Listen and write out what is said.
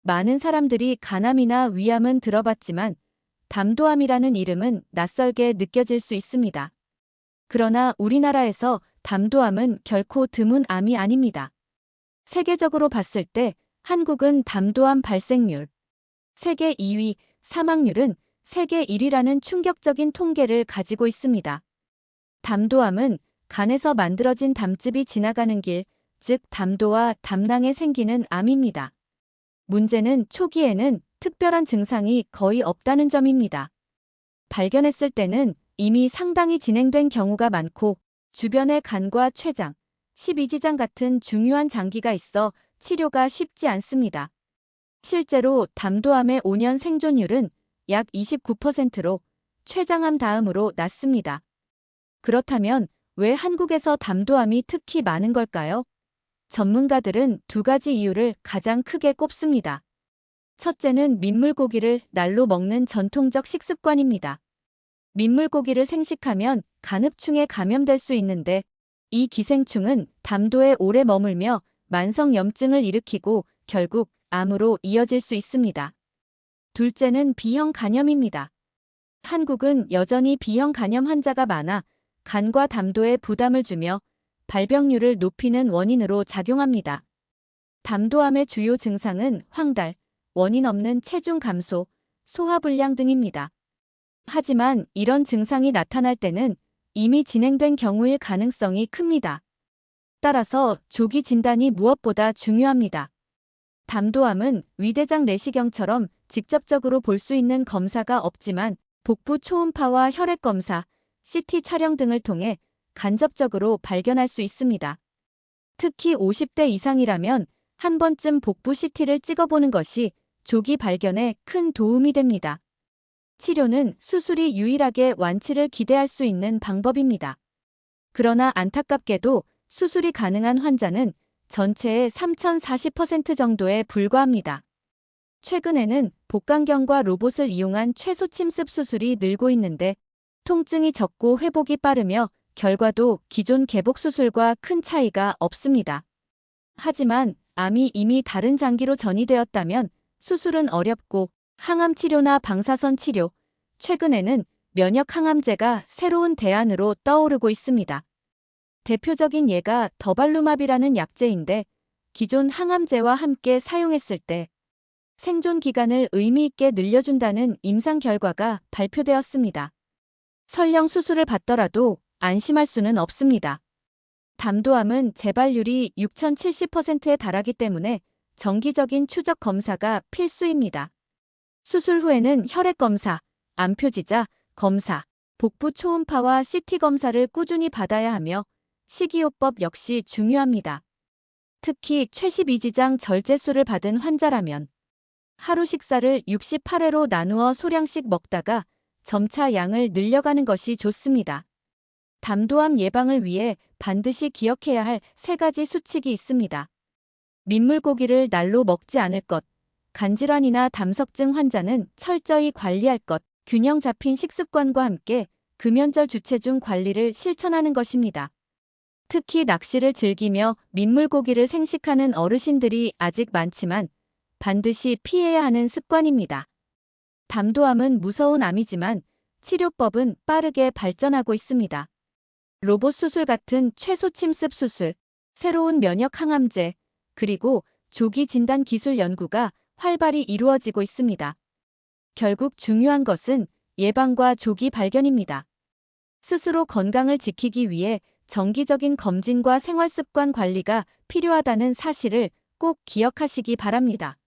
많은 사람들이 간암이나 위암은 들어봤지만 담도암이라는 이름은 낯설게 느껴질 수 있습니다. 그러나 우리나라에서 담도암은 결코 드문 암이 아닙니다. 세계적으로 봤을 때 한국은 담도암 발생률 세계 2위, 사망률은 세계 1위라는 충격적인 통계를 가지고 있습니다. 담도암은 간에서 만들어진 담즙이 지나가는 길, 즉 담도와 담낭에 생기는 암입니다. 문제는 초기에는 특별한 증상이 거의 없다는 점입니다. 발견했을 때는 이미 상당히 진행된 경우가 많고 주변에 간과 췌장, 십이지장 같은 중요한 장기가 있어 치료가 쉽지 않습니다. 실제로 담도암의 5년 생존율은 약 29%로 췌장암 다음으로 낮습니다. 그렇다면 왜 한국에서 담도암이 특히 많은 걸까요? 전문가들은 두 가지 이유를 가장 크게 꼽습니다. 첫째는 민물고기를 날로 먹는 전통적 식습관입니다. 민물고기를 생식하면 간흡충에 감염될 수 있는데 이 기생충은 담도에 오래 머물며 만성염증을 일으키고 결국 암으로 이어질 수 있습니다. 둘째는 B형 간염입니다. 한국은 여전히 B형 간염 환자가 많아 간과 담도에 부담을 주며 발병률을 높이는 원인으로 작용합니다. 담도암의 주요 증상은 황달, 원인 없는 체중 감소, 소화불량 등입니다. 하지만 이런 증상이 나타날 때는 이미 진행된 경우일 가능성이 큽니다. 따라서 조기 진단이 무엇보다 중요합니다. 담도암은 위대장 내시경처럼 직접적으로 볼 수 있는 검사가 없지만 복부 초음파와 혈액 검사, CT 촬영 등을 통해 간접적으로 발견할 수 있습니다. 특히 50대 이상이라면 한 번쯤 복부 CT를 찍어보는 것이 조기 발견에 큰 도움이 됩니다. 치료는 수술이 유일하게 완치를 기대할 수 있는 방법입니다. 그러나 안타깝게도 수술이 가능한 환자는 전체의 3,040% 정도에 불과합니다. 최근에는 복강경과 로봇을 이용한 최소침습 수술이 늘고 있는데 통증이 적고 회복이 빠르며 결과도 기존 개복 수술과 큰 차이가 없습니다. 하지만 암이 이미 다른 장기로 전이되었다면 수술은 어렵고 항암 치료나 방사선 치료, 최근에는 면역 항암제가 새로운 대안으로 떠오르고 있습니다. 대표적인 예가 더발루맙이라는 약제인데 기존 항암제와 함께 사용했을 때 생존 기간을 의미 있게 늘려준다는 임상 결과가 발표되었습니다. 설령 수술을 받더라도 안심할 수는 없습니다. 담도암은 재발률이 6,070%에 달하기 때문에 정기적인 추적 검사가 필수입니다. 수술 후에는 혈액 검사, 암표지자 검사, 복부 초음파와 CT 검사를 꾸준히 받아야 하며 식이요법 역시 중요합니다. 특히 최십이지장 절제술을 받은 환자라면 하루 식사를 68회로 나누어 소량씩 먹다가 점차 양을 늘려가는 것이 좋습니다. 담도암 예방을 위해 반드시 기억해야 할 3가지 수칙이 있습니다. 민물고기를 날로 먹지 않을 것, 간질환이나 담석증 환자는 철저히 관리할 것, 균형 잡힌 식습관과 함께 금연절 주체중 관리를 실천하는 것입니다. 특히 낚시를 즐기며 민물고기를 생식하는 어르신들이 아직 많지만 반드시 피해야 하는 습관입니다. 담도암은 무서운 암이지만 치료법은 빠르게 발전하고 있습니다. 로봇 수술 같은 최소침습 수술, 새로운 면역 항암제, 그리고 조기 진단 기술 연구가 활발히 이루어지고 있습니다. 결국 중요한 것은 예방과 조기 발견입니다. 스스로 건강을 지키기 위해 정기적인 검진과 생활습관 관리가 필요하다는 사실을 꼭 기억하시기 바랍니다.